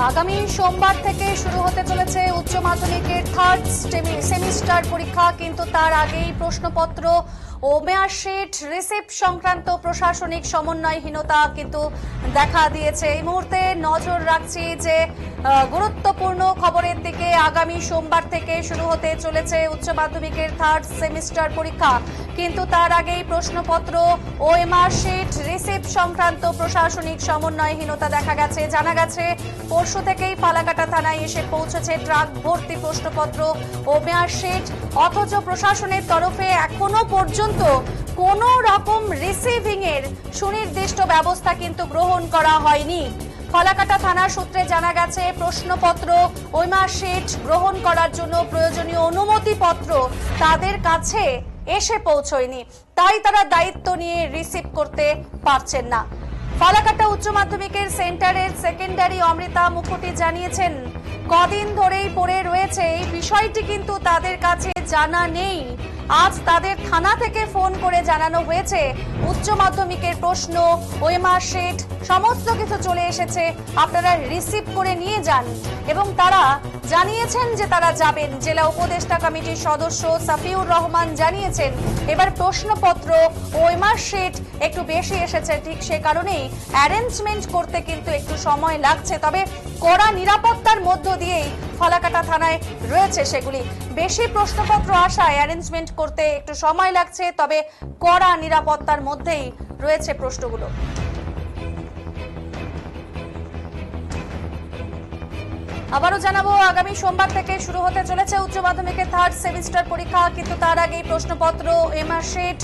আগামী সোমবার থেকে শুরু হতে চলেছে উচ্চ মাধ্যমিকের থার্ড সেমিস্টার পরীক্ষা, কিন্তু তার আগেই প্রশ্নপত্র ও মার্কশিট রিসিপ্ট সংক্রান্ত প্রশাসনিক সমন্বয়হীনতা কিন্তু দেখা দিয়েছে। এই মুহূর্তে নজর রাখছি যে গুরুত্বপূর্ণ খবরের দিকে। আগামী সোমবার থেকে শুরু হতে চলেছে উচ্চ মাধ্যমিকের থার্ড সেমিস্টার পরীক্ষা, কিন্তু তার আগেই প্রশ্নপত্র ও মার্কশিট রিসিপ্ট সংক্রান্ত প্রশাসনিক সমন্বয়হীনতা দেখা গেছে। জানা গেছে পরশু থেকেই ফালাকাটা থানায় এসে পৌঁছেছে ট্রাক ভর্তি প্রশ্নপত্র ও মার্কশিট, অথচ প্রশাসনের তরফে এখনো পর্যন্ত কোনো রকম রিসিভিং এর সুনির্দিষ্ট ব্যবস্থা কিন্তু গ্রহণ করা হয়নি। ফালাকাটা থানার সূত্রে জানা গেছে প্রশ্নপত্র ও মার্কশিট গ্রহণ করার জন্য প্রয়োজনীয় অনুমতিপত্র তাদের কাছে এসে পৌঁছয়নি, তাই তারা দায়িত্ব নিয়ে রিসিভ করতে পারছেন না। ফালাকাটা উচ্চ মাধ্যমিকের সেন্টারের সেকেন্ডারি অমৃতা মুখোটি জানিয়েছেন কদিন ধরেই পড়ে রয়েছে এই বিষয়টি কিন্তু তাদের কাছে জানা নেই। আজ তাদের থানা থেকে ফোন করে জানানো হয়েছে উচ্চ মাধ্যমিকের প্রশ্ন ওএমআর-শিট সমস্ত কিছু চলে এসেছে, আপনারা রিসিভ করে নিয়ে যান, এবং তারা জানিয়েছেন যে তারা যাবেন। জেলা উপদেষ্টা কমিটির সদস্য সাফিউর রহমান জানিয়েছেন এবার প্রশ্নপত্র ওএমআর-শিট একটু বেশি এসেছে, ঠিক সে কারণেই অ্যারেঞ্জমেন্ট করতে কিন্তু একটু সময় লাগছে। তবে কড়া নিরাপত্তার মধ্য দিয়েই ফালাকাটা থানায় রয়েছে সেগুলি। বেশি প্রশ্নপত্র আসায় অ্যারেঞ্জমেন্ট করতে একটু সময় লাগছে, তবে কড়া নিরাপত্তার মধ্যেই রয়েছে প্রশ্নগুলো। আবারও জানাবো, আগামী সোমবার থেকে শুরু হতে চলেছে উচ্চ মাধ্যমিকের থার্ড সেমিস্টার পরীক্ষা, কিন্তু তার আগেই প্রশ্নপত্র ওএমআর-শিট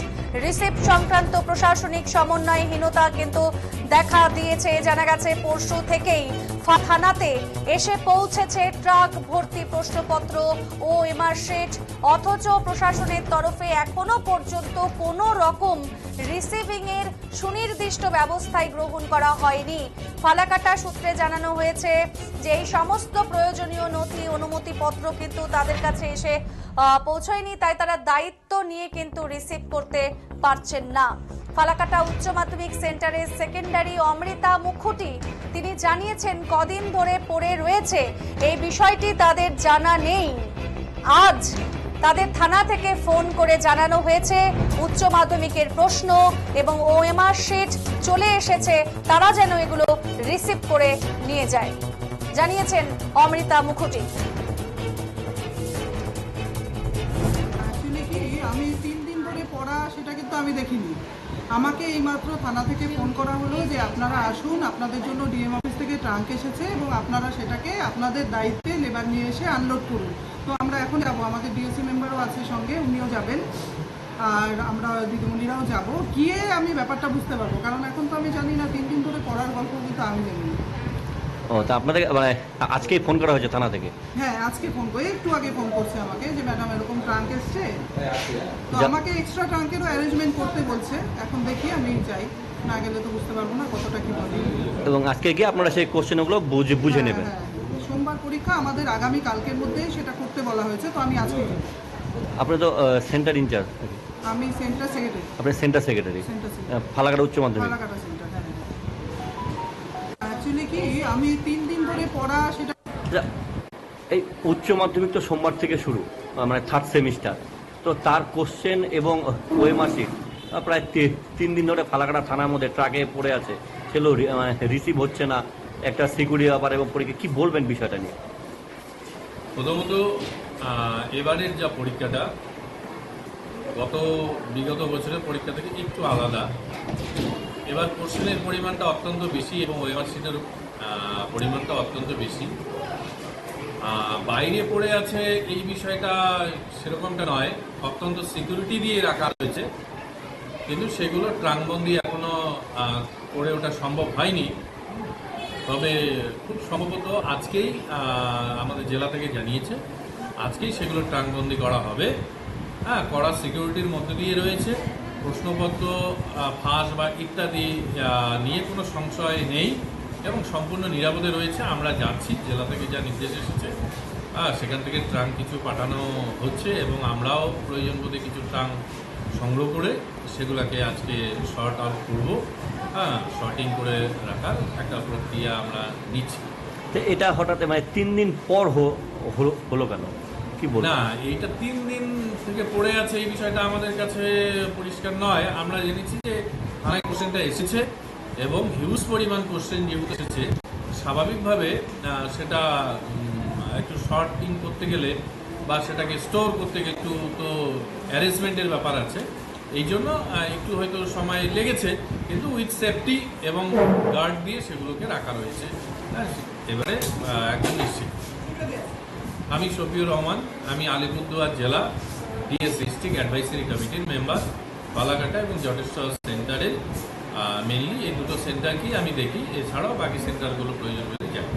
রিসিপ্ট সংক্রান্ত প্রশাসনিক সমন্বয়হীনতা কিন্তু দেখা দিয়েছে। জানা গেছে পরশু থেকেই থানাতে এসে পৌঁছেছে ট্রাক ভর্তি প্রশ্নপত্র ও ওএমআর-শিট, অথচ প্রশাসনের তরফে এখনো পর্যন্ত কোনো রকম রিসিভিং এর সুনির্দিষ্ট ব্যবস্থাই গ্রহণ করা হয়নি। ফালাকাটা সূত্রে জানানো হয়েছে যে এই সমস্ত প্রয়োজনীয় নথি অনুমতিপত্র কিন্তু তাদের কাছে এসে পৌঁছয়নি, তাই তারা দায়িত্ব নিয়ে কিন্তু রিসিভ করতে পারছেন না। ফালাকাটা উচ্চ মাধ্যমিক সেন্টারের সেকেন্ডারি অমৃতা মুখোটি তিনি জানিয়েছেন কদিন ধরে পড়ে রয়েছে এই বিষয়টি তাদের জানা নেই। আজ তাদের থানা থেকে ফোন করে জানানো হয়েছে উচ্চ মাধ্যমিকের প্রশ্ন এবং ওএমআর-শিট চলে এসেছে, তারা যেন এগুলো রিসিভ করে নিয়ে যায়, জানিয়েছেন অমৃতা মুখোটি। আমি 3 দিন ধরে পড়া সেটা কিন্তু আমি দেখিনি। আমাকে এইমাত্র থানা থেকে ফোন করা হলো যে আপনারা আসুন, আপনাদের জন্য ডিএম অফিস থেকে ট্রাঙ্ক এসেছে এবং আপনারা সেটাকে আপনাদের দায়িত্বে লেবার নিয়ে এসে আনলোড করুন। তো আমরা এখন যাবো, আমাদের ডিএসসি মেম্বারও আছে সঙ্গে, উনিও যাবেন, আর আমরা দিদিমণিরাও যাব, গিয়ে আমি ব্যাপারটা বুঝতে পারবো, কারণ এখন তো আমি জানি না, 3 দিন ধরে পড়ার গল্প কিন্তু আমি জানি না। ও, তা আপনাদের মানে আজকেই ফোন করা হয়েছে থানা থেকে? হ্যাঁ, আজকে ফোন করে একটু আগে ফোন করছে আমাকে যে ম্যাডাম এরকম ট্রাঙ্ক এসছে, তো আমাকে এক্সট্রা ট্রাঙ্কেরও অ্যারেঞ্জমেন্ট করতে বলছে। এখন দেখি, আমি যাই, না গেলে তো বুঝতে পারবো না কতটা কি বলে। এবং আজকে গিয়ে আপনারা সেই কোশ্চেনগুলো বুঝে নেবেন। সোমবার পরীক্ষা, আমাদের আগামী কালকের মধ্যেই সেটা করতে বলা হয়েছে, তো আমি আজকে যাব। আপনি তো সেন্টার ইনচার্জ? আমি সেন্টার সেক্রেটারি। আপনি সেন্টার সেক্রেটারি ফালাকাটা উচ্চ মাধ্যমিক? ফালাকাটা সেন্টার, হ্যাঁ। অ্যাকচুয়ালি কি আমি 3 দিন ধরে পড়া সেটা, এই উচ্চ মাধ্যমিক তো সোমবার থেকে শুরু, মানে থার্ড সেমিস্টার, তো তার কোশ্চেন এবং ওএমআর-শিট প্রায় 3 দিন ধরে ফালাকাটা থানার মধ্যে ট্রাকে পড়ে আছে, সেগুলো রিসিভ হচ্ছে না, একটা সিকিউরিটি ব্যাপার এবং পরীক্ষা, কি বলবেন বিষয়টা নিয়ে? প্রথমত এবারের যা পরীক্ষাটা বিগত বছরের পরীক্ষা থেকে একটু আলাদা। এবার কোশ্চেনের পরিমাণটা অত্যন্ত বেশি এবং ওএমআর-শিটের পরিমাণটা অত্যন্ত বেশি। বাইরে পড়ে আছে এই বিষয়টা সেরকমটা নয়, অত্যন্ত সিকিউরিটি দিয়ে রাখা হয়েছে, কিন্তু সেগুলো ট্রাঙ্কবন্দি এখনো করে ওঠা সম্ভব হয়নি। তবে খুব সম্ভবত আজকেই আমাদের জেলা থেকে জানিয়েছে আজকেই সেগুলো ট্রাঙ্কবন্দি করা হবে। হ্যাঁ, কড়া সিকিউরিটির মধ্যে দিয়ে রয়েছে, প্রশ্নপত্র ফাঁস বা ইত্যাদি নিয়ে কোনো সংশয় নেই এবং সম্পূর্ণ নিরাপদে রয়েছে। আমরা যাচ্ছি, জেলা থেকে যা নির্দেশ এসেছে সেখান থেকে ট্রাঙ্ক কিছু পাঠানো হচ্ছে এবং আমরাও প্রয়োজন বোধে কিছু ট্রাঙ্ক সংগ্রহ করে সেগুলোকে আজকে শর্ট আউট করবো, শর্টিং করে রাখার একটা প্রক্রিয়া আমরা নিচ্ছি। তো এটা হঠাৎ মানে 3 দিন পর হলো কেন কি বলবো? না, এইটা 3 দিন থেকে পড়ে আছে এই বিষয়টা আমাদের কাছে পরিষ্কার নয়। আমরা জেনেছি যে থানায় কোশ্চেনটা এসেছে এবং হিউজ পরিমাণ কোশ্চেন যেহেতু এসেছে, স্বাভাবিকভাবে সেটা একটু শর্টিং করতে গেলে বা সেটাকে স্টোর করতে গেলে একটু তো অ্যারেঞ্জমেন্টের ব্যাপার আছে। এই জন্য একটু হয়তো সময় লেগেছে, কিন্তু উইথ সেফটি এবং গার্ড দিয়ে সেগুলোকে রাখা রয়েছে। হ্যাঁ, এবারে একদম নিশ্চিত। আমি শফিউর রহমান, আমি আলিপুরদুয়ার জেলা ডিএস ডিস্ট্রিক্ট অ্যাডভাইসারি কমিটির মেম্বার। বালাঘাটা এবং জটেশ্বর সেন্টারের মেনলি এই দুটো সেন্টারকেই আমি দেখি, এছাড়াও বাকি সেন্টারগুলো প্রয়োজন হলে যাই।